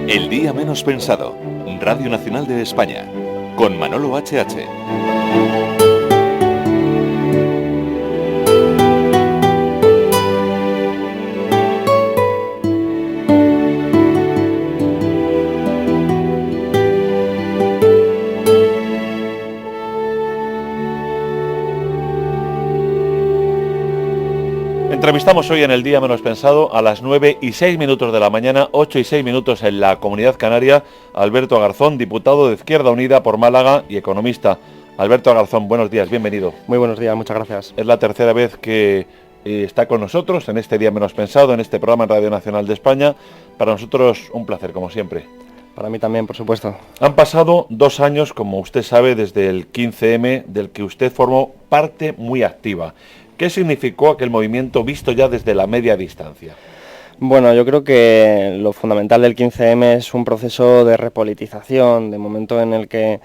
El día menos pensado. Radio Nacional de España. Con Manolo H.H. Entrevistamos hoy en el día menos pensado a las 9:06 de la mañana, 8:06 en la Comunidad Canaria, Alberto Garzón, diputado de Izquierda Unida por Málaga y economista. Alberto Garzón, buenos días, bienvenido. Muy buenos días, muchas gracias. Es la tercera vez que está con nosotros en este día menos pensado, en este programa en Radio Nacional de España. Para nosotros un placer, como siempre. Para mí también, por supuesto. Han pasado 2 años, como usted sabe, desde el 15M, del que usted formó parte muy activa. ¿Qué significó aquel movimiento visto ya desde la media distancia? Bueno, yo creo que lo fundamental del 15M es un proceso de repolitización, de momento en el que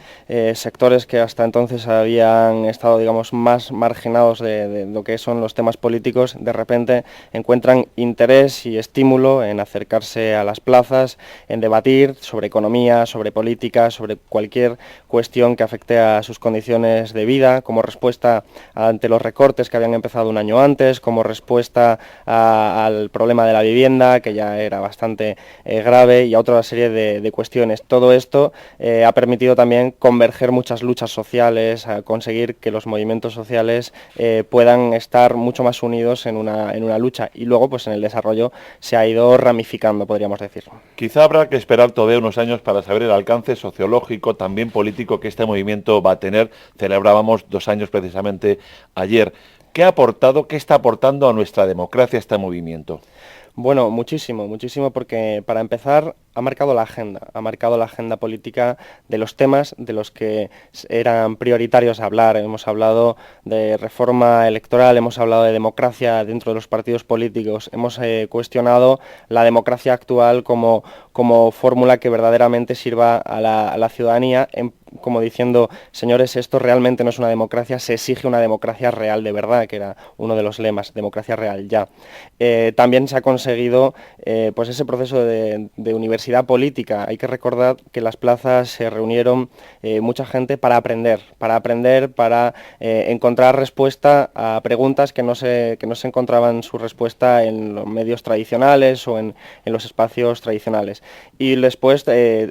sectores que hasta entonces habían estado, digamos, más marginados de lo que son los temas políticos, de repente encuentran interés y estímulo en acercarse a las plazas, en debatir sobre economía, sobre política, sobre cualquier cuestión que afecte a sus condiciones de vida, como respuesta ante los recortes que habían empezado un año antes, como respuesta al problema de la vivienda, que ya era bastante grave, y a otra serie de cuestiones. Todo esto ha permitido también converger muchas luchas sociales, a conseguir que los movimientos sociales puedan estar mucho más unidos en una lucha, y luego pues en el desarrollo se ha ido ramificando, podríamos decir. Quizá habrá que esperar todavía unos años para saber el alcance sociológico, también político, que este movimiento va a tener. Celebrábamos 2 años precisamente ayer. ¿Qué ha aportado, qué está aportando a nuestra democracia este movimiento? Bueno, muchísimo, porque para empezar ha marcado la agenda política de los temas de los que eran prioritarios hablar. Hemos hablado de reforma electoral, hemos hablado de democracia dentro de los partidos políticos, hemos cuestionado la democracia actual como fórmula que verdaderamente sirva a la ciudadanía, como diciendo, señores, esto realmente no es una democracia, se exige una democracia real de verdad, que era uno de los lemas, democracia real ya. También se ha conseguido pues ese proceso de universidad política. Hay que recordar que en las plazas se reunieron mucha gente para aprender, para encontrar respuesta a preguntas que no se encontraban su respuesta en los medios tradicionales o en los espacios tradicionales. Y después,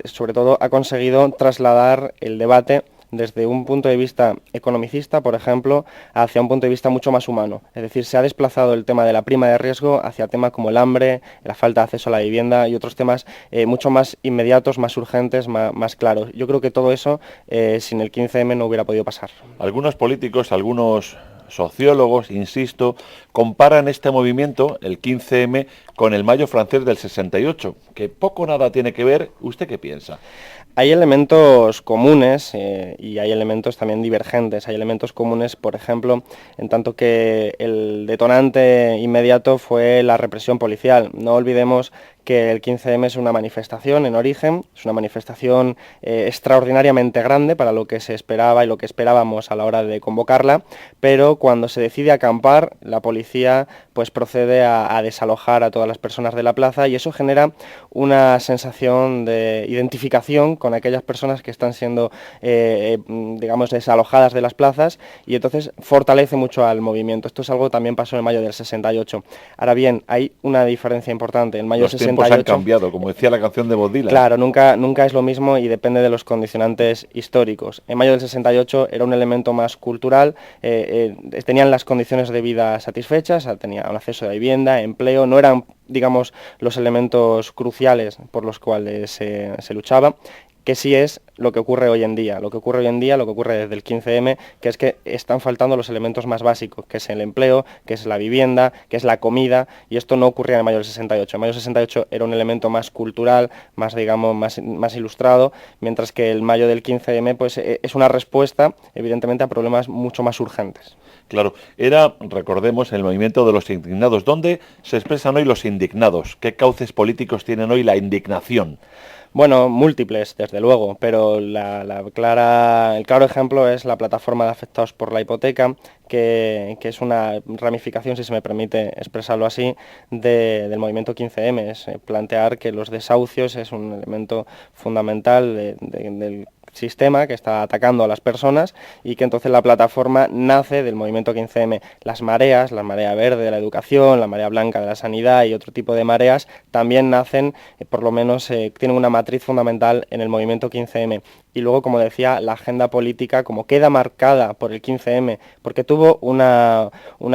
sobre todo, ha conseguido trasladar el debate desde un punto de vista economicista, por ejemplo, hacia un punto de vista mucho más humano. Es decir, se ha desplazado el tema de la prima de riesgo hacia temas como el hambre, la falta de acceso a la vivienda y otros temas mucho más inmediatos, más urgentes, más claros. Yo creo que todo eso sin el 15M no hubiera podido pasar. Algunos políticos, algunos sociólogos, insisto, comparan este movimiento, el 15M, con el Mayo francés del 68, que poco o nada tiene que ver. ¿Usted qué piensa? Hay elementos comunes y hay elementos también divergentes. Hay elementos comunes, por ejemplo, en tanto que el detonante inmediato fue la represión policial. No olvidemos que el 15M es una manifestación en origen, es una manifestación extraordinariamente grande para lo que se esperaba y lo que esperábamos a la hora de convocarla, pero cuando se decide acampar, la policía pues procede a desalojar a todas las personas de la plaza, y eso genera una sensación de identificación con aquellas personas que están siendo, digamos, desalojadas de las plazas, y entonces fortalece mucho al movimiento. Esto es algo que también pasó en mayo del 68. Ahora bien, hay una diferencia importante. En mayo del 68... Los tiempos han cambiado, como decía la canción de Bob Dylan. Claro, nunca es lo mismo y depende de los condicionantes históricos. En mayo del 68 era un elemento más cultural, tenían las condiciones de vida satisfechas, tenían un acceso a vivienda, empleo, no eran, digamos, los elementos cruciales por los cuales se luchaba, que sí es lo que ocurre hoy en día, lo que ocurre desde el 15M, que es que están faltando los elementos más básicos, que es el empleo, que es la vivienda, que es la comida, y esto no ocurría en mayo del 68. En mayo del 68 era un elemento más cultural, más, digamos, más ilustrado, mientras que el mayo del 15M pues, es una respuesta, evidentemente, a problemas mucho más urgentes. Claro, era, recordemos, el movimiento de los indignados. ¿Dónde se expresan hoy los indignados? ¿Qué cauces políticos tienen hoy la indignación? Bueno, múltiples, desde luego, pero el claro ejemplo es la plataforma de afectados por la hipoteca, que es una ramificación, si se me permite expresarlo así, del movimiento 15M. Es plantear que los desahucios es un elemento fundamental del sistema que está atacando a las personas y que entonces la plataforma nace del movimiento 15M. Las mareas, la marea verde de la educación, la marea blanca de la sanidad y otro tipo de mareas también nacen, por lo menos tienen una matriz fundamental en el movimiento 15M. Y luego, como decía, la agenda política, como queda marcada por el 15M, porque tuvo una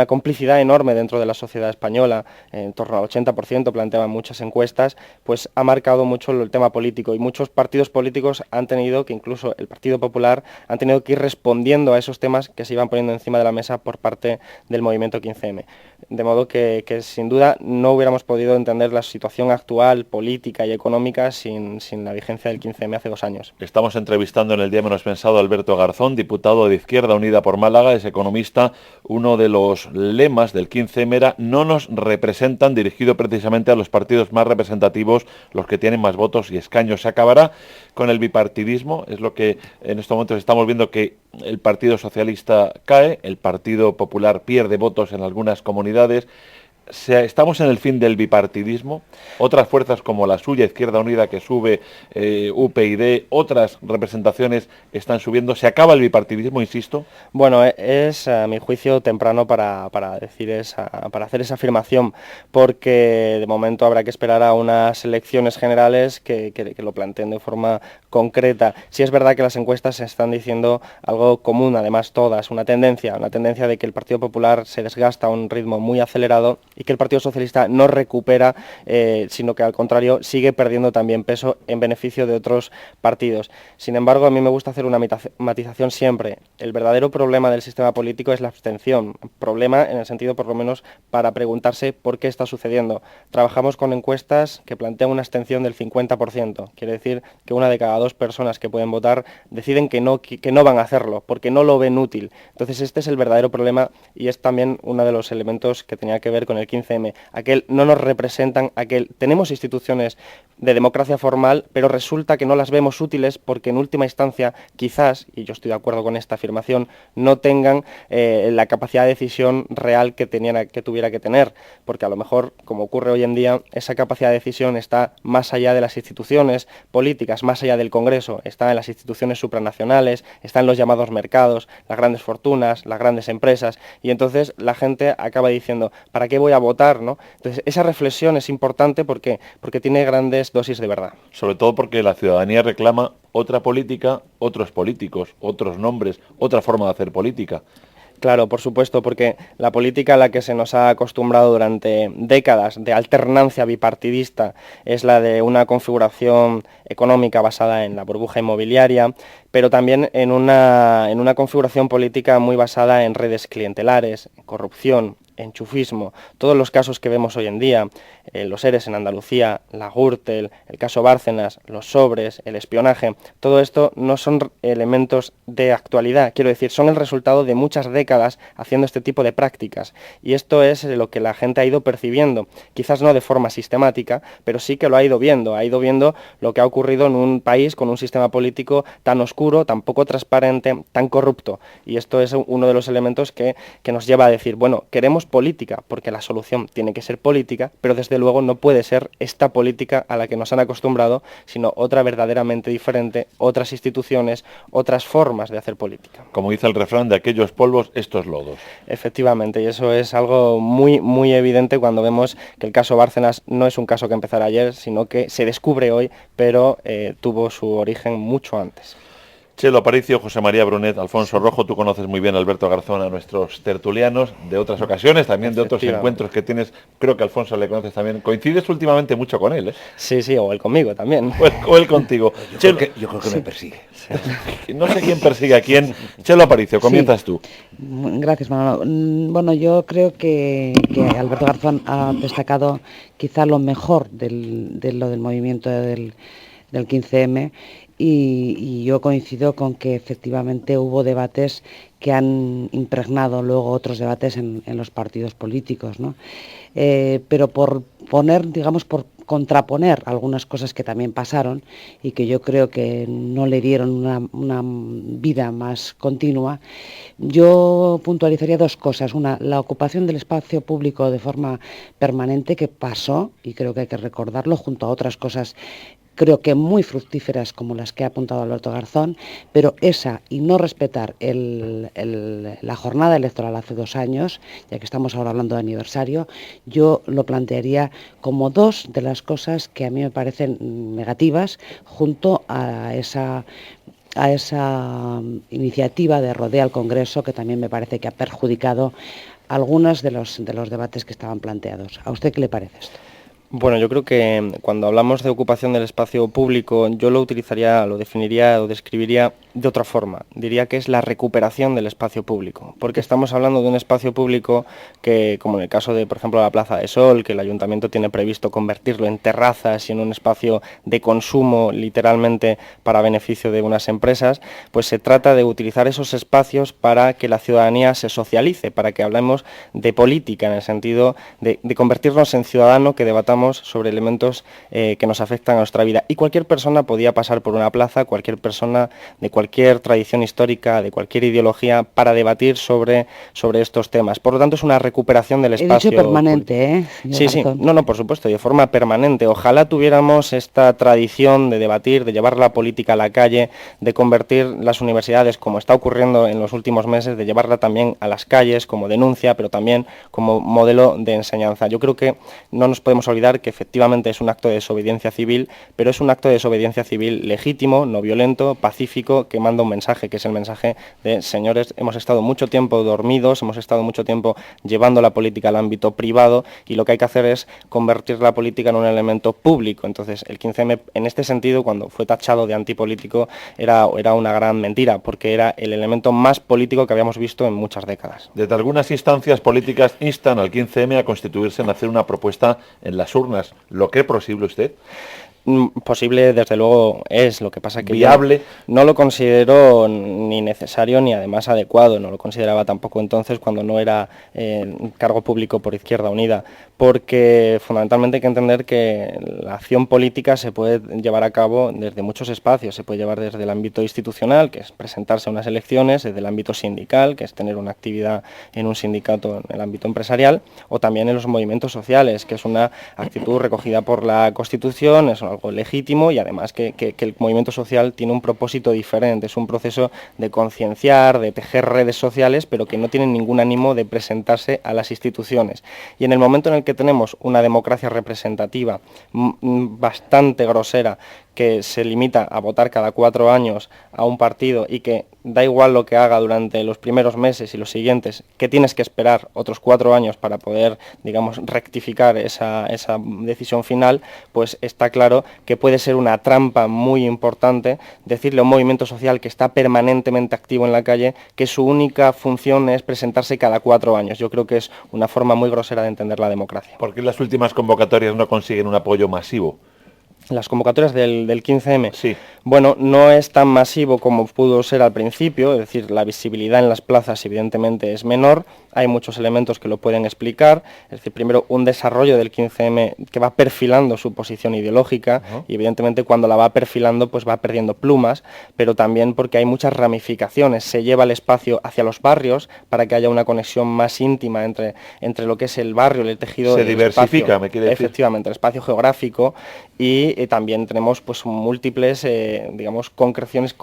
complicidad enorme dentro de la sociedad española, en torno al 80% planteaban muchas encuestas, pues ha marcado mucho el tema político y muchos partidos políticos han tenido que, incluso el Partido Popular, han tenido que ir respondiendo a esos temas que se iban poniendo encima de la mesa por parte del movimiento 15M. De modo que sin duda no hubiéramos podido entender la situación actual, política y económica sin la vigencia del 15M hace 2 años. Estamos entrevistando en el día menos pensado a Alberto Garzón, diputado de Izquierda Unida por Málaga, es economista. Uno de los lemas del 15M era "no nos representan", dirigido precisamente a los partidos más representativos, los que tienen más votos y escaños. Se acabará con el bipartidismo, es lo que en estos momentos estamos viendo, que el Partido Socialista cae, el Partido Popular pierde votos en algunas comunidades. Estamos en el fin del bipartidismo. Otras fuerzas como la suya, Izquierda Unida, que sube, UPyD, otras representaciones están subiendo. ¿Se acaba el bipartidismo, insisto? Bueno, es a mi juicio temprano para hacer esa afirmación, porque de momento habrá que esperar a unas elecciones generales que lo planteen de forma concreta. Sí es verdad que las encuestas están diciendo algo común, además todas, una tendencia de que el Partido Popular se desgasta a un ritmo muy acelerado y que el Partido Socialista no recupera, sino que al contrario sigue perdiendo también peso en beneficio de otros partidos. Sin embargo, a mí me gusta hacer una matización siempre. El verdadero problema del sistema político es la abstención. Problema en el sentido, por lo menos, para preguntarse por qué está sucediendo. Trabajamos con encuestas que plantean una abstención del 50%. Quiere decir que 1 de cada 2 personas que pueden votar deciden que no van a hacerlo, porque no lo ven útil. Entonces este es el verdadero problema y es también uno de los elementos que tenía que ver con el 15M. Aquel no nos representan, tenemos instituciones de democracia formal, pero resulta que no las vemos útiles porque en última instancia quizás, y yo estoy de acuerdo con esta afirmación, no tengan la capacidad de decisión real que tuviera que tener, porque a lo mejor, como ocurre hoy en día, esa capacidad de decisión está más allá de las instituciones políticas, más allá del Congreso, está en las instituciones supranacionales, está en los llamados mercados, las grandes fortunas, las grandes empresas, y entonces la gente acaba diciendo, ¿para qué voy a votar, no? Entonces esa reflexión es importante porque tiene grandes dosis de verdad. Sobre todo porque la ciudadanía reclama otra política, otros políticos, otros nombres, otra forma de hacer política. Claro, por supuesto, porque la política a la que se nos ha acostumbrado durante décadas de alternancia bipartidista es la de una configuración económica basada en la burbuja inmobiliaria, pero también en una configuración política muy basada en redes clientelares, corrupción, enchufismo, todos los casos que vemos hoy en día, los ERES en Andalucía, la Gürtel, el caso Bárcenas, los sobres, el espionaje, todo esto no son elementos de actualidad, quiero decir, son el resultado de muchas décadas haciendo este tipo de prácticas y esto es lo que la gente ha ido percibiendo, quizás no de forma sistemática, pero sí que lo ha ido viendo lo que ha ocurrido en un país con un sistema político tan oscuro, tan poco transparente, tan corrupto y esto es uno de los elementos que nos lleva a decir, bueno, queremos política, porque la solución tiene que ser política, pero desde luego no puede ser esta política a la que nos han acostumbrado, sino otra verdaderamente diferente, otras instituciones, otras formas de hacer política. Como dice el refrán, de aquellos polvos, estos lodos. Efectivamente, y eso es algo muy, muy evidente cuando vemos que el caso Bárcenas no es un caso que empezara ayer, sino que se descubre hoy, pero tuvo su origen mucho antes. Chelo Aparicio, José María Brunet, Alfonso Rojo, tú conoces muy bien a Alberto Garzón, a nuestros tertulianos de otras ocasiones, también de otros encuentros que tienes, creo que Alfonso le conoces también, coincides últimamente mucho con él, ¿eh? Sí, o él conmigo también. O él contigo. Yo creo que me persigue. No sé quién persigue a quién. Chelo Aparicio, comienzas tú. Gracias, Manolo. Bueno, yo creo que Alberto Garzón ha destacado quizá lo mejor del movimiento del 15M y yo coincido con que efectivamente hubo debates que han impregnado luego otros debates en los partidos políticos, ¿no? Pero por poner, digamos, por contraponer algunas cosas que también pasaron y que yo creo que no le dieron una vida más continua. Yo puntualizaría dos cosas. Una, la ocupación del espacio público de forma permanente, que pasó, y creo que hay que recordarlo, junto a otras cosas creo que muy fructíferas como las que ha apuntado Alberto Garzón, pero esa y no respetar la jornada electoral hace 2 años, ya que estamos ahora hablando de aniversario, yo lo plantearía como dos de las cosas que a mí me parecen negativas junto a esa iniciativa de rodea al Congreso, que también me parece que ha perjudicado algunos de los debates que estaban planteados. ¿A usted qué le parece esto? Bueno, yo creo que cuando hablamos de ocupación del espacio público, yo lo utilizaría, lo definiría o describiría de otra forma. Diría que es la recuperación del espacio público, porque estamos hablando de un espacio público que, como en el caso de, por ejemplo, la Plaza de Sol, que el Ayuntamiento tiene previsto convertirlo en terrazas y en un espacio de consumo, literalmente, para beneficio de unas empresas, pues se trata de utilizar esos espacios para que la ciudadanía se socialice, para que hablemos de política, en el sentido de convertirnos en ciudadano que debatamos sobre elementos que nos afectan a nuestra vida. Y cualquier persona podía pasar por una plaza, cualquier persona de cualquier tradición histórica, de cualquier ideología, para debatir sobre estos temas. Por lo tanto, es una recuperación del espacio. He dicho permanente, ¿eh? Sí, no, por supuesto, de forma permanente. Ojalá tuviéramos esta tradición de debatir, de llevar la política a la calle, de convertir las universidades, como está ocurriendo en los últimos meses, de llevarla también a las calles como denuncia, pero también como modelo de enseñanza. Yo creo que no nos podemos olvidar que efectivamente es un acto de desobediencia civil, pero es un acto de desobediencia civil legítimo, no violento, pacífico, que manda un mensaje, que es el mensaje de: señores, hemos estado mucho tiempo dormidos, hemos estado mucho tiempo llevando la política al ámbito privado, y lo que hay que hacer es convertir la política en un elemento público. Entonces, el 15M, en este sentido, cuando fue tachado de antipolítico, era una gran mentira, porque era el elemento más político que habíamos visto en muchas décadas. Desde algunas instancias políticas instan al 15M a constituirse en hacer una propuesta en las urnas. ¿Lo cree posible usted? Posible, desde luego, es. Lo que pasa que viable. No lo considero ni necesario ni además adecuado. No lo consideraba tampoco entonces, cuando no era cargo público por Izquierda Unida, porque fundamentalmente hay que entender que la acción política se puede llevar a cabo desde muchos espacios. Se puede llevar desde el ámbito institucional, que es presentarse a unas elecciones, desde el ámbito sindical, que es tener una actividad en un sindicato en el ámbito empresarial, o también en los movimientos sociales, que es una actitud recogida por la Constitución, es algo legítimo, y además que el movimiento social tiene un propósito diferente. Es un proceso de concienciar, de tejer redes sociales, pero que no tienen ningún ánimo de presentarse a las instituciones. Y en el momento en el que tenemos una democracia representativa bastante grosera, que se limita a votar cada 4 años a un partido, y que da igual lo que haga durante los primeros meses y los siguientes, que tienes que esperar otros 4 años para poder, digamos, rectificar esa decisión final, pues está claro que puede ser una trampa muy importante decirle a un movimiento social que está permanentemente activo en la calle que su única función es presentarse cada 4 años. Yo creo que es una forma muy grosera de entender la democracia. ¿Por qué las últimas convocatorias no consiguen un apoyo masivo? Las convocatorias del 15M, sí. Bueno, no es tan masivo como pudo ser al principio, es decir, la visibilidad en las plazas evidentemente es menor, hay muchos elementos que lo pueden explicar, es decir, primero un desarrollo del 15M que va perfilando su posición ideológica, y evidentemente cuando la va perfilando pues va perdiendo plumas, pero también porque hay muchas ramificaciones, se lleva el espacio hacia los barrios para que haya una conexión más íntima entre lo que es el barrio, el tejido. Se diversifica, espacio, me quiere decir. Efectivamente, el espacio geográfico, y también tenemos pues múltiples digamos, concreciones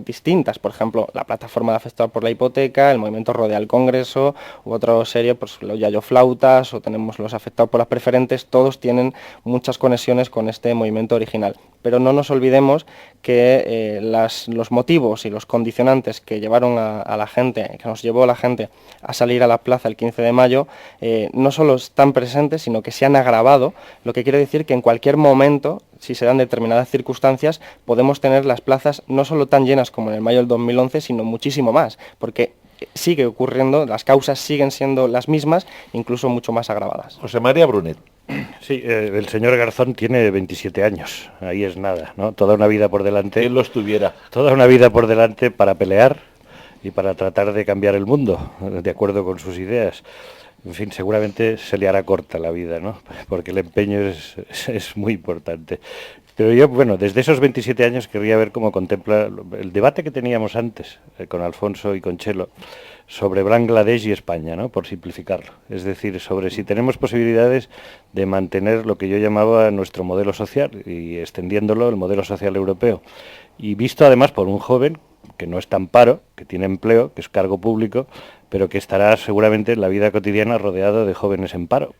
distintas. Por ejemplo, la plataforma de afectados por la hipoteca, el movimiento Rodea al Congreso, u otra serie, pues los yayoflautas, o tenemos los afectados por las preferentes. Todos tienen muchas conexiones con este movimiento original. Pero no nos olvidemos que los motivos y los condicionantes que llevaron a la gente, que nos llevó a la gente a salir a la plaza el 15 de mayo, no solo están presentes, sino que se han agravado, lo que quiere decir que en cualquier momento, si se dan determinadas circunstancias, podemos tener las plazas no solo tan llenas como en el mayo del 2011, sino muchísimo más, porque sigue ocurriendo, las causas siguen siendo las mismas, incluso mucho más agravadas. José María Brunet. Sí, el señor Garzón tiene 27 años, ahí es nada, ¿no? Toda una vida por delante. ¿Quién los tuviera? Toda una vida por delante para pelear y para tratar de cambiar el mundo, de acuerdo con sus ideas. En fin, seguramente se le hará corta la vida, ¿no? Porque el empeño es muy importante. Pero yo, bueno, desde esos 27 años querría ver cómo contempla el debate que teníamos antes con Alfonso y con Chelo sobre Bangladesh y España, ¿no? Por simplificarlo. Es decir, sobre si tenemos posibilidades de mantener lo que yo llamaba nuestro modelo social y extendiéndolo el modelo social europeo. Y visto además por un joven que no está en paro, que tiene empleo, que es cargo público, pero que estará seguramente en la vida cotidiana rodeado de jóvenes en paro,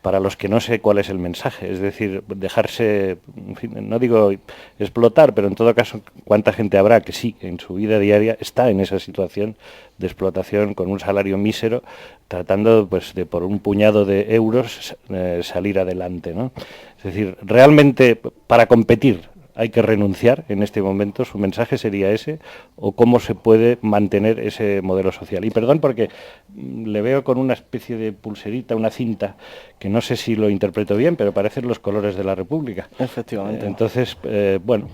para los que no sé cuál es el mensaje, es decir, dejarse, en fin, no digo explotar, pero en todo caso, ¿cuánta gente habrá que sí, en su vida diaria está en esa situación de explotación con un salario mísero, tratando pues de por un puñado de euros salir adelante, ¿no? Es decir, realmente para competir hay que renunciar en este momento, su mensaje sería ese, o cómo se puede mantener ese modelo social. Y perdón porque le veo con una especie de pulserita, una cinta, que no sé si lo interpreto bien, pero parecen los colores de la República. Efectivamente. Entonces, bueno,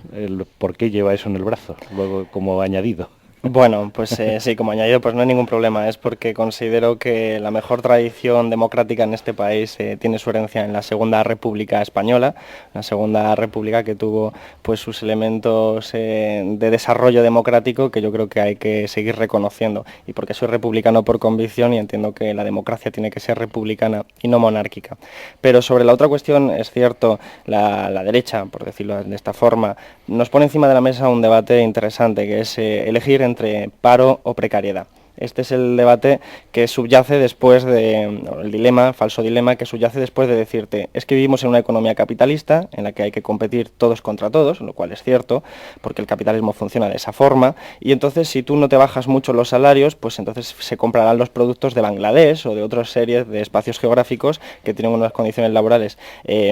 ¿por qué lleva eso en el brazo? Luego, como añadido. Bueno, pues sí, como añadido, pues no hay ningún problema. Es porque considero que la mejor tradición democrática en este país tiene su herencia en la Segunda República Española, la Segunda República que tuvo pues sus elementos de desarrollo democrático que yo creo que hay que seguir reconociendo. Y porque soy republicano por convicción y entiendo que la democracia tiene que ser republicana y no monárquica. Pero sobre la otra cuestión, es cierto, la derecha, por decirlo de esta forma, nos pone encima de la mesa un debate interesante, que es elegir entre paro o precariedad. Este es el debate que subyace después el dilema, el falso dilema, que subyace después de decirte, es que vivimos en una economía capitalista en la que hay que competir todos contra todos, lo cual es cierto, porque el capitalismo funciona de esa forma, y entonces si tú no te bajas mucho los salarios, pues entonces se comprarán los productos de Bangladesh o de otras series de espacios geográficos que tienen unas condiciones laborales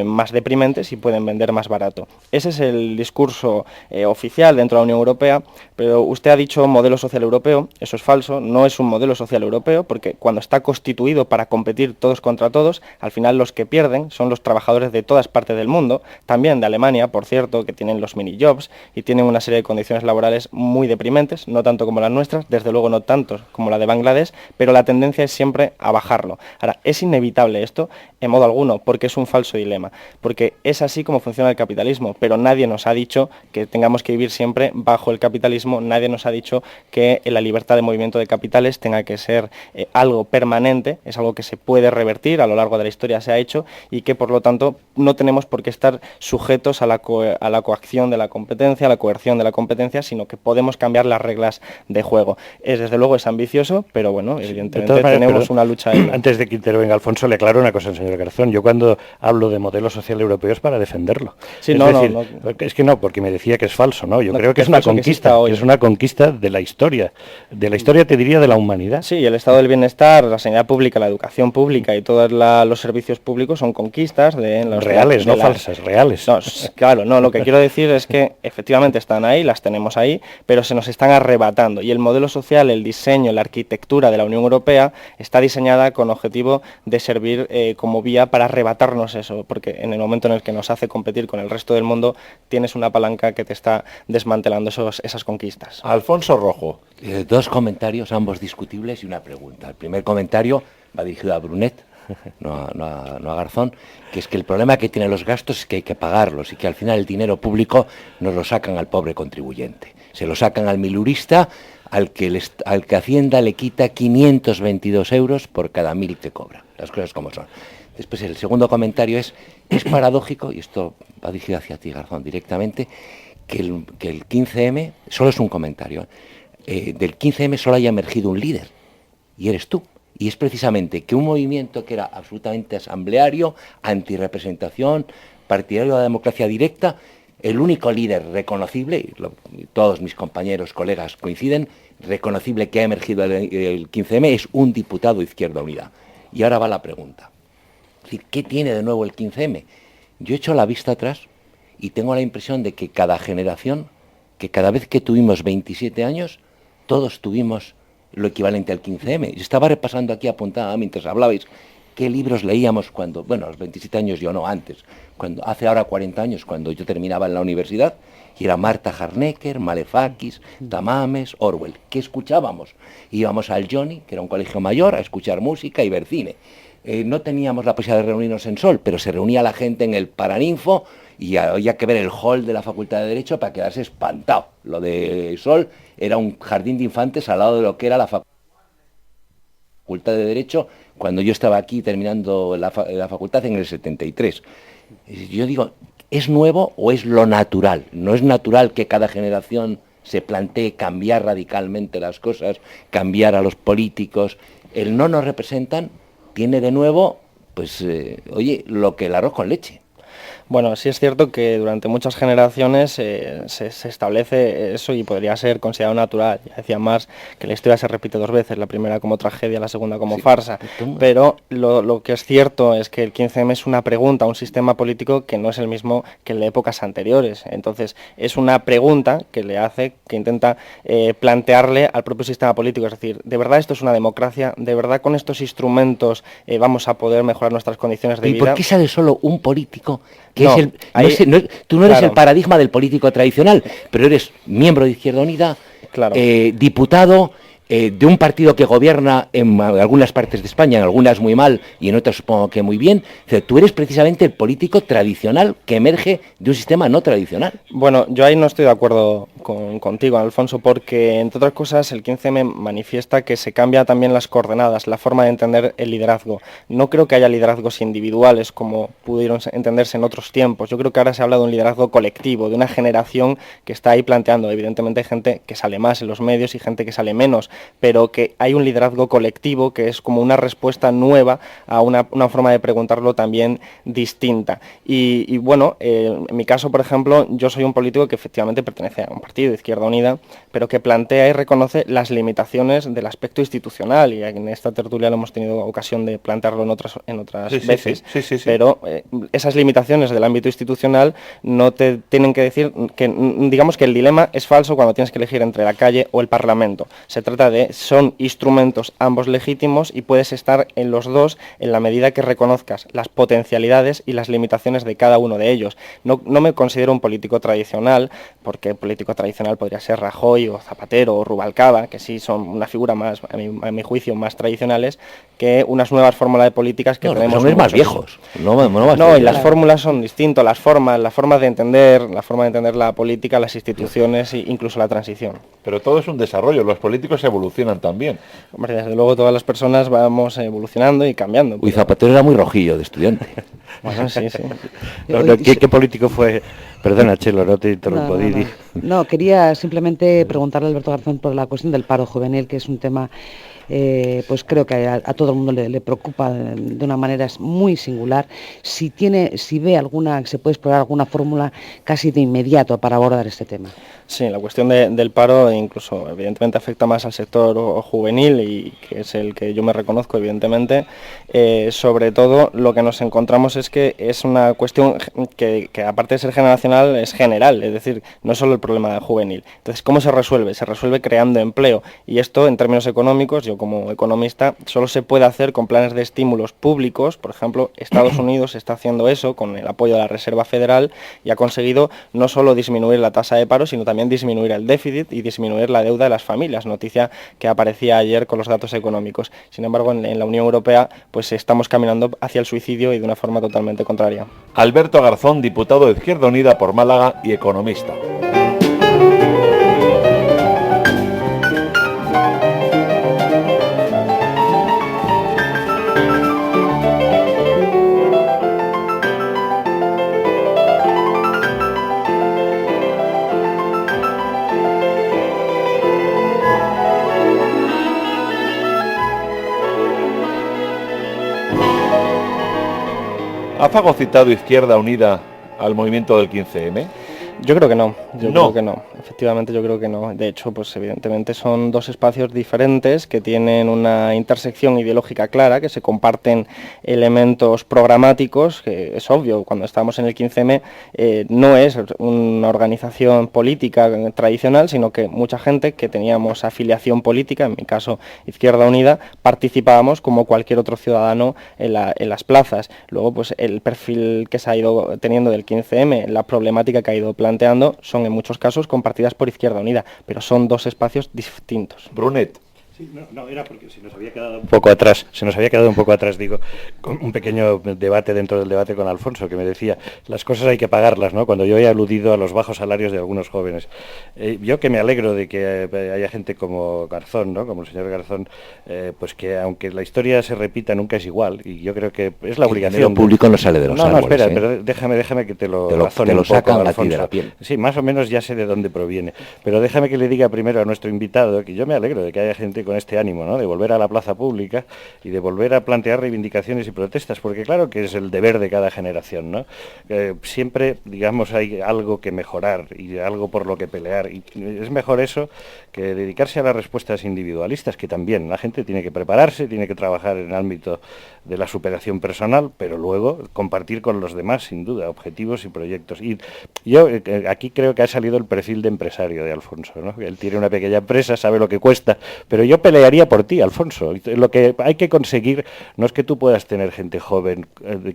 más deprimentes y pueden vender más barato. Ese es el discurso oficial dentro de la Unión Europea, pero usted ha dicho modelo social europeo, eso es falso, no es un modelo social europeo, porque cuando está constituido para competir todos contra todos, al final los que pierden son los trabajadores de todas partes del mundo, también de Alemania, por cierto, que tienen los mini-jobs y tienen una serie de condiciones laborales muy deprimentes, no tanto como las nuestras, desde luego no tanto como la de Bangladesh, pero la tendencia es siempre a bajarlo. Ahora, es inevitable esto, en modo alguno, porque es un falso dilema, porque es así como funciona el capitalismo, pero nadie nos ha dicho que tengamos que vivir siempre bajo el capitalismo, nadie nos ha dicho que la libertad de movimiento de capitales tenga que ser algo permanente, es algo que se puede revertir, a lo largo de la historia se ha hecho, y que por lo tanto no tenemos por qué estar sujetos a la coacción de la competencia, a la coerción de la competencia, sino que podemos cambiar las reglas de juego. Desde luego es ambicioso, pero bueno, evidentemente tenemos una lucha ahí. Antes de que intervenga Alfonso, le aclaro una cosa al señor Garzón. Yo cuando hablo de modelo social europeo es para defenderlo. Sí, es que no, porque me decía que es falso, ¿no? Yo creo que es una conquista, es una conquista de la historia te diría de la humanidad. Sí, el estado del bienestar, la sanidad pública, la educación pública y todos los servicios públicos son conquistas reales, no falsas, reales. No, claro, no, lo que quiero decir es que efectivamente están ahí, las tenemos ahí, pero se nos están arrebatando, y el modelo social, el diseño, la arquitectura de la Unión Europea está diseñada con objetivo de servir como vía para arrebatarnos eso, porque en el momento en el que nos hace competir con el resto del mundo, tienes una palanca que te está desmantelando esas conquistas. Alfonso Rojo. Dos comentarios, ambos discutibles, y una pregunta. El primer comentario va dirigido a Brunet, no a Garzón, que es que el problema que tienen los gastos es que hay que pagarlos y que al final el dinero público nos lo sacan al pobre contribuyente. Se lo sacan al milurista, al que Hacienda le quita 522 euros por cada 1.000 que cobra. Las cosas como son. Después el segundo comentario es paradójico, y esto va dirigido hacia ti, Garzón, directamente, que el 15M, solo es un comentario, del 15M solo haya emergido un líder, y eres tú. Y es precisamente que un movimiento que era absolutamente asambleario, antirrepresentación, partidario de la democracia directa, el único líder reconocible, y todos mis compañeros, colegas coinciden, reconocible que ha emergido el 15M es un diputado de Izquierda Unida. Y ahora va la pregunta. Es decir, ¿qué tiene de nuevo el 15M? Yo he hecho la vista atrás y tengo la impresión de que cada generación, que cada vez que tuvimos 27 años, todos tuvimos lo equivalente al 15M. Yo estaba repasando aquí, apuntada mientras hablabais, qué libros leíamos cuando, bueno, a los 27 años yo no, antes, cuando hace ahora 40 años, cuando yo terminaba en la universidad, y era Marta Harnecker, Malefakis, Tamames, Orwell. ¿Qué escuchábamos? Íbamos al Johnny, que era un colegio mayor, a escuchar música y ver cine. No teníamos la posibilidad de reunirnos en Sol, pero se reunía la gente en el Paraninfo y había que ver el hall de la Facultad de Derecho para quedarse espantado. Lo de Sol era un jardín de infantes al lado de lo que era la Facultad de Derecho cuando yo estaba aquí terminando la facultad en el 73. Yo digo, ¿es nuevo o es lo natural? ¿No es natural que cada generación se plantee cambiar radicalmente las cosas, cambiar a los políticos? El no nos representan tiene de nuevo, pues, oye, lo que el arroz con leche. Bueno, sí es cierto que durante muchas generaciones se establece eso y podría ser considerado natural. Ya decía Marx que la historia se repite dos veces, la primera como tragedia, la segunda como farsa. Pero lo que es cierto es que el 15M es una pregunta, un sistema político que no es el mismo que el de épocas anteriores. Entonces, es una pregunta que le hace, que intenta plantearle al propio sistema político. Es decir, ¿de verdad esto es una democracia? ¿De verdad con estos instrumentos vamos a poder mejorar nuestras condiciones de vida? ¿Y por qué sale solo un político? Que No, es el, tú no eres el paradigma del político tradicional, pero eres miembro de Izquierda Unida, diputado de un partido que gobierna en algunas partes de España, en algunas muy mal y en otras supongo que muy bien. O sea, tú eres precisamente el político tradicional que emerge de un sistema no tradicional. Bueno, yo ahí no estoy de acuerdo contigo, Alfonso, porque entre otras cosas el 15M manifiesta que se cambia también las coordenadas, la forma de entender el liderazgo. No creo que haya liderazgos individuales como pudieron entenderse en otros tiempos. Yo creo que ahora se habla de un liderazgo colectivo, de una generación que está ahí planteando. Evidentemente hay gente que sale más en los medios y gente que sale menos, pero que hay un liderazgo colectivo que es como una respuesta nueva a una forma de preguntarlo también distinta. Y bueno, en mi caso, por ejemplo, yo soy un político que efectivamente pertenece a un partido, Izquierda Unida, pero que plantea y reconoce las limitaciones del aspecto institucional, y en esta tertulia lo hemos tenido ocasión de plantearlo en otras veces, sí. Pero esas limitaciones del ámbito institucional no te tienen que decir que, digamos que el dilema es falso cuando tienes que elegir entre la calle o el Parlamento. Se trata de, son instrumentos ambos legítimos y puedes estar en los dos en la medida que reconozcas las potencialidades y las limitaciones de cada uno de ellos. No me considero un político tradicional, porque político tradicional podría ser Rajoy o Zapatero o Rubalcaba, que sí son una figura más, a mi juicio, más tradicionales que unas nuevas fórmulas de políticas que tenemos. Son más viejos. No, y las fórmulas son distintas, las formas de entender la política, las instituciones e incluso la transición. Pero todo es un desarrollo, los políticos evolucionan también. Hombre, desde luego todas las personas vamos evolucionando y cambiando. Uy, Zapatero era muy rojillo de estudiante. Bueno, sí. ¿Qué político fue? Perdona, Chelo, no te interrumpo, Didi. No, quería simplemente preguntarle a Alberto Garzón por la cuestión del paro juvenil, que es un tema, pues creo que a todo el mundo le preocupa de una manera muy singular. Si ve se puede explorar alguna fórmula casi de inmediato para abordar este tema. Sí, la cuestión del paro incluso evidentemente afecta más al sector juvenil, y que es el que yo me reconozco evidentemente. Sobre todo lo que nos encontramos es que es una cuestión que aparte de ser generacional es general, es decir, no es solo el problema juvenil. Entonces, ¿cómo se resuelve? Se resuelve creando empleo, y esto en términos económicos, yo como economista, solo se puede hacer con planes de estímulos públicos. Por ejemplo, Estados Unidos está haciendo eso con el apoyo de la Reserva Federal y ha conseguido no solo disminuir la tasa de paro, sino también disminuir el déficit y disminuir la deuda de las familias, noticia que aparecía ayer con los datos económicos. Sin embargo, en la Unión Europea pues estamos caminando hacia el suicidio y de una forma totalmente contraria. Alberto Garzón, diputado de Izquierda Unida por Málaga y economista. ¿Ha fagocitado Izquierda Unida al movimiento del 15M? Yo creo que no. Yo creo que no, efectivamente yo creo que no. De hecho, pues evidentemente son dos espacios diferentes que tienen una intersección ideológica clara, que se comparten elementos programáticos, que es obvio, cuando estábamos en el 15M no es una organización política tradicional, sino que mucha gente que teníamos afiliación política, en mi caso Izquierda Unida, participábamos como cualquier otro ciudadano en las plazas. Luego, pues el perfil que se ha ido teniendo del 15M, la problemática que ha ido planteando, son en muchos casos compartidas por Izquierda Unida, pero son dos espacios distintos. Brunet. Sí, no, era porque se nos había quedado un poco atrás, digo, con un pequeño debate dentro del debate con Alfonso, que me decía, las cosas hay que pagarlas, ¿no? Cuando yo he aludido a los bajos salarios de algunos jóvenes. Yo que me alegro de que haya gente como Garzón, ¿no? Como el señor Garzón, pues que aunque la historia se repita, nunca es igual, y yo creo que es la obligación. El dinero público no sale de los árboles. No, espera, pero déjame que te lo razone un poco, sacan Alfonso. de la piel. Sí, más o menos ya sé de dónde proviene, pero déjame que le diga primero a nuestro invitado que yo me alegro de que haya gente con este ánimo, ¿no? De volver a la plaza pública y de volver a plantear reivindicaciones y protestas, porque claro que es el deber de cada generación, ¿no? Siempre, digamos, hay algo que mejorar y algo por lo que pelear, y es mejor eso que dedicarse a las respuestas individualistas, que también la gente tiene que prepararse, tiene que trabajar en el ámbito de la superación personal, pero luego compartir con los demás, sin duda, objetivos y proyectos. Y yo aquí creo que ha salido el perfil de empresario de Alfonso, ¿no? Él tiene una pequeña empresa, sabe lo que cuesta, pero yo pelearía por ti, Alfonso. Lo que hay que conseguir no es que tú puedas tener gente joven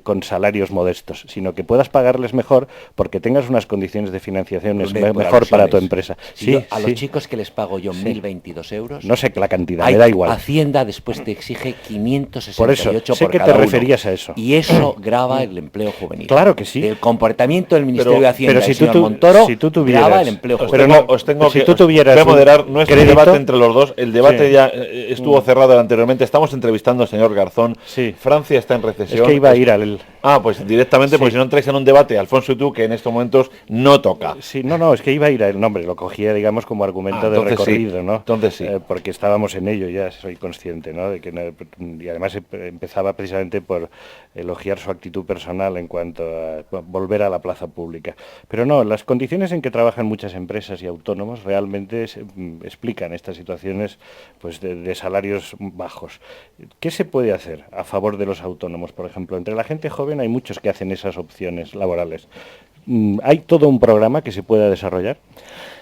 con salarios modestos, sino que puedas pagarles mejor porque tengas unas condiciones de financiación mejor para tu empresa. Sí, a los chicos que les pago yo 1.022 euros... No sé la cantidad, me da igual. Hacienda después te exige 568 por eso, sé por que cada te referías uno, a eso. y eso grava el empleo juvenil. Claro que sí. El comportamiento del Ministerio de Hacienda pero si del señor tú, Montoro si tú tuvieras, grava el empleo juvenil. Pero Os tengo si que, tú tuvieras voy a moderar nuestro crédito, debate entre los dos. El debate sí. ya estuvo cerrado anteriormente. Estamos entrevistando al señor Garzón. Sí. Francia está en recesión. Es que iba a ir al... pues directamente, porque si no entráis en un debate, Alfonso y tú, que en estos momentos no toca. Sí, no, es que iba a ir al nombre, lo cogía, digamos, como argumento de recorrido, sí. ¿no? Entonces sí. Porque estábamos en ello, ya soy consciente, ¿no? De que y además empezaba precisamente por elogiar su actitud personal en cuanto a volver a la plaza pública. Pero no, las condiciones en que trabajan muchas empresas y autónomos realmente explican estas situaciones, pues, de salarios bajos. ¿Qué se puede hacer a favor de los autónomos, por ejemplo? Entre la gente joven hay muchos que hacen esas opciones laborales. ¿Hay todo un programa que se pueda desarrollar?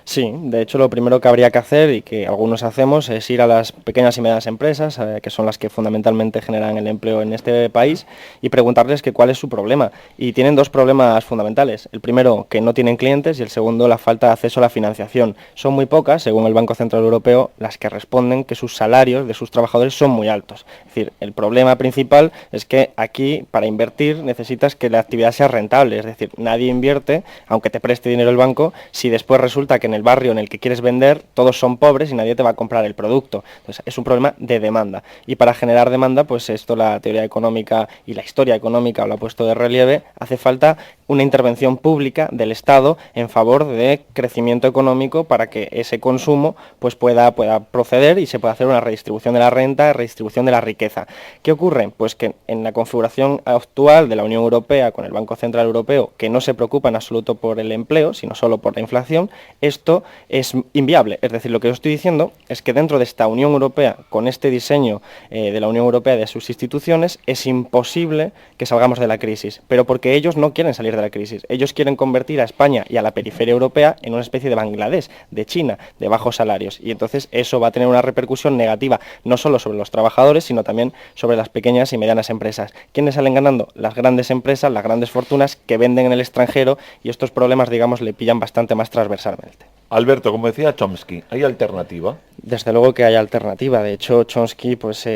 Sí, de hecho lo primero que habría que hacer, y que algunos hacemos, es ir a las pequeñas y medianas empresas, que son las que fundamentalmente generan el empleo en este país, y preguntarles que cuál es su problema. Y tienen dos problemas fundamentales. El primero, que no tienen clientes, y el segundo, la falta de acceso a la financiación. Son muy pocas, según el Banco Central Europeo, las que responden que sus salarios de sus trabajadores son muy altos. Es decir, el problema principal es que aquí, para invertir, necesitas que la actividad sea rentable. Es decir, nadie invierte, aunque te preste dinero el banco, si después resulta que en el barrio en el que quieres vender todos son pobres y nadie te va a comprar el producto. Entonces es un problema de demanda, y para generar demanda, pues esto la teoría económica y la historia económica lo ha puesto de relieve, hace falta una intervención pública del Estado en favor de crecimiento económico para que ese consumo pues pueda proceder y se pueda hacer una redistribución de la renta, redistribución de la riqueza. ¿Qué ocurre? Pues que en la configuración actual de la Unión Europea con el Banco Central Europeo, que no se preocupa en absoluto por el empleo, sino solo por la inflación, esto es inviable. Es decir, lo que yo estoy diciendo es que dentro de esta Unión Europea, con este diseño de la Unión Europea y de sus instituciones, es imposible que salgamos de la crisis, pero porque ellos no quieren salir de la crisis. Ellos quieren convertir a España y a la periferia europea en una especie de Bangladesh, de China, de bajos salarios, y entonces eso va a tener una repercusión negativa, no solo sobre los trabajadores, sino también sobre las pequeñas y medianas empresas. ¿Quiénes salen ganando? Las grandes empresas, las grandes fortunas que venden en el extranjero, y estos problemas, digamos, le pillan bastante más transversalmente. Alberto, como decía Chomsky, ¿hay alternativa? Desde luego que hay alternativa. De hecho, Chomsky pues,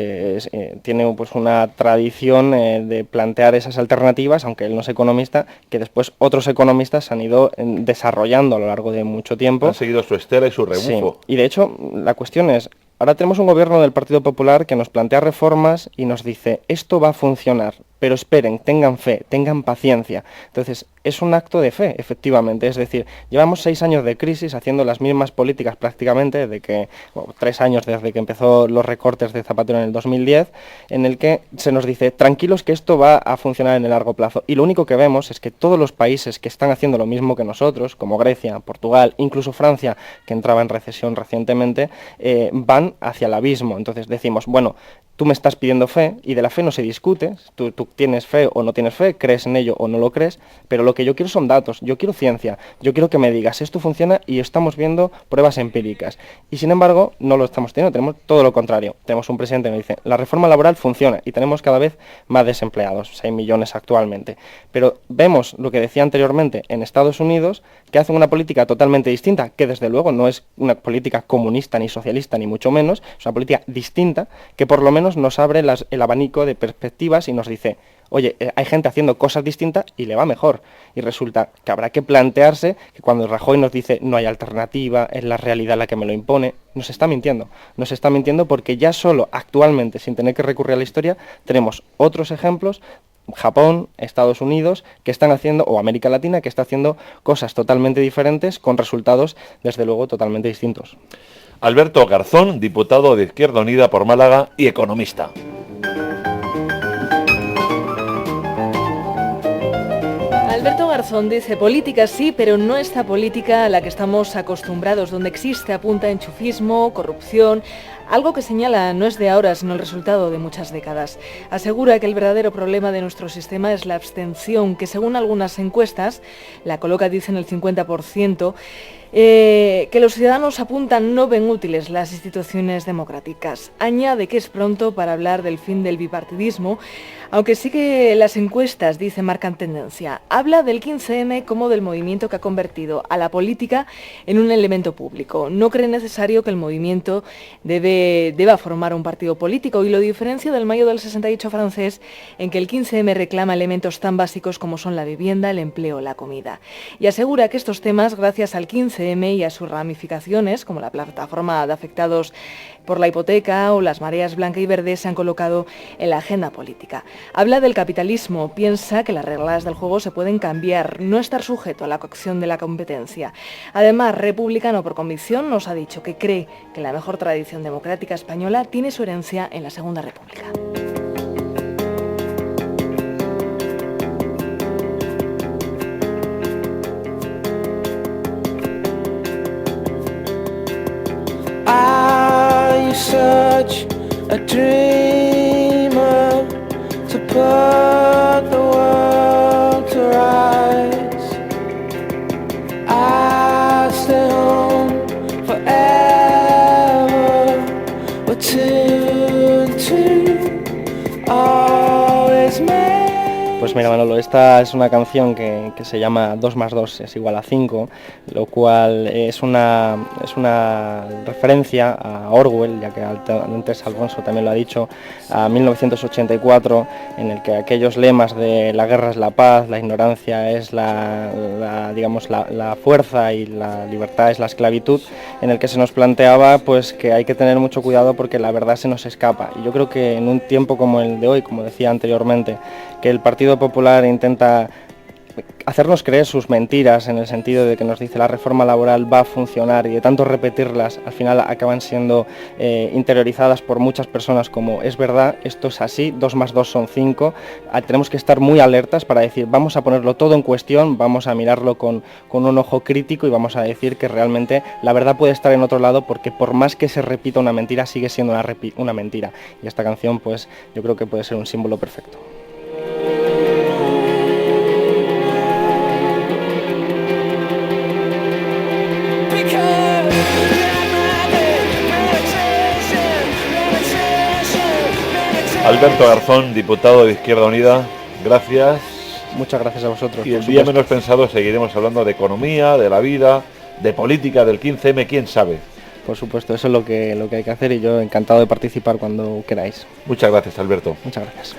tiene pues, una tradición de plantear esas alternativas, aunque él no es economista, que después otros economistas han ido desarrollando a lo largo de mucho tiempo. Han seguido su estela y su rebufo. Sí. Y de hecho, la cuestión es, ahora tenemos un gobierno del Partido Popular que nos plantea reformas y nos dice, esto va a funcionar, pero esperen, tengan fe, tengan paciencia. Entonces, es un acto de fe, efectivamente, es decir, llevamos 6 años de crisis haciendo las mismas políticas prácticamente, 3 años desde que empezó los recortes de Zapatero en el 2010, en el que se nos dice, tranquilos que esto va a funcionar en el largo plazo, y lo único que vemos es que todos los países que están haciendo lo mismo que nosotros, como Grecia, Portugal, incluso Francia, que entraba en recesión recientemente, van hacia el abismo. Entonces decimos, bueno, tú me estás pidiendo fe, y de la fe no se discute, tú tienes fe o no tienes fe, crees en ello o no lo crees, pero lo que yo quiero son datos, yo quiero ciencia, yo quiero que me digas, esto funciona y estamos viendo pruebas empíricas. Y sin embargo, no lo estamos teniendo, tenemos todo lo contrario. Tenemos un presidente que nos dice, la reforma laboral funciona y tenemos cada vez más desempleados, 6 millones actualmente. Pero vemos lo que decía anteriormente en Estados Unidos, que hacen una política totalmente distinta, que desde luego no es una política comunista ni socialista, ni mucho menos, es una política distinta, que por lo menos nos abre el abanico de perspectivas y nos dice, oye, hay gente haciendo cosas distintas y le va mejor. Y resulta que habrá que plantearse que cuando Rajoy nos dice no hay alternativa, es la realidad la que me lo impone, nos está mintiendo. Nos está mintiendo porque ya solo actualmente, sin tener que recurrir a la historia, tenemos otros ejemplos, Japón, Estados Unidos, que están haciendo, o América Latina, que está haciendo cosas totalmente diferentes con resultados, desde luego, totalmente distintos. Alberto Garzón, diputado de Izquierda Unida por Málaga y economista. Alberto Garzón dice, política sí, pero no esta política a la que estamos acostumbrados, donde existe apunta enchufismo, corrupción, algo que señala no es de ahora, sino el resultado de muchas décadas. Asegura que el verdadero problema de nuestro sistema es la abstención, que según algunas encuestas, la coloca, dice, en el 50%, que los ciudadanos apuntan no ven útiles las instituciones democráticas. Añade que es pronto para hablar del fin del bipartidismo, aunque sí que las encuestas, dice, marcan tendencia. Habla del 15M como del movimiento que ha convertido a la política en un elemento público. No cree necesario que el movimiento deba formar un partido político y lo diferencia del mayo del 68 francés, en que el 15M reclama elementos tan básicos como son la vivienda, el empleo, la comida. Y asegura que estos temas, gracias al 15M y a sus ramificaciones, como la plataforma de afectados por la hipoteca o las mareas blanca y verde, se han colocado en la agenda política. Habla del capitalismo, piensa que las reglas del juego se pueden cambiar, no estar sujeto a la coacción de la competencia. Además, republicano por convicción, nos ha dicho que cree que la mejor tradición democrática española tiene su herencia en la Segunda República. Such a dreamer to put the world to rights. I stay home forever, but to always make. Pues mira, Manolo, esta es una canción que se llama 2 más 2 es igual a 5, lo cual es una referencia a Orwell, ya que antes Alfonso también lo ha dicho, a 1984, en el que aquellos lemas de la guerra es la paz, la ignorancia es la fuerza y la libertad es la esclavitud, en el que se nos planteaba pues que hay que tener mucho cuidado porque la verdad se nos escapa. Y yo creo que en un tiempo como el de hoy, como decía anteriormente, que el Partido Popular intenta hacernos creer sus mentiras en el sentido de que nos dice la reforma laboral va a funcionar y de tanto repetirlas al final acaban siendo interiorizadas por muchas personas como es verdad, esto es así, 2 más 2 son 5, tenemos que estar muy alertas para decir vamos a ponerlo todo en cuestión, vamos a mirarlo con un ojo crítico y vamos a decir que realmente la verdad puede estar en otro lado porque por más que se repita una mentira sigue siendo una mentira y esta canción pues yo creo que puede ser un símbolo perfecto. Alberto Garzón, diputado de Izquierda Unida, gracias. Muchas gracias a vosotros. Y el día menos pensado seguiremos hablando de economía, de la vida, de política, del 15M, quién sabe. Por supuesto, eso es lo que hay que hacer y yo encantado de participar cuando queráis. Muchas gracias, Alberto. Muchas gracias.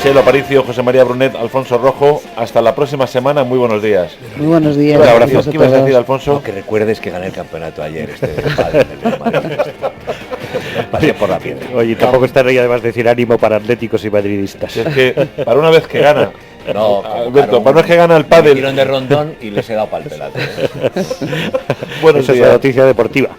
Chelo Aparicio, José María Brunet, Alfonso Rojo, hasta la próxima semana, muy buenos días. Muy buenos días. Un abrazo. ¿Qué ibas a decir, Alfonso? No, que recuerdes que gané el campeonato ayer, padre del Madrid. pasé por la piedra. Oye, tampoco estaría además decir ánimo para atléticos y madridistas. Si es que para una vez que gana, No, Alberto, para una vez que gana el pádel. Me tirón de rondón y les he dado pa'l pelazo. Buenos Esa es días. la noticia deportiva.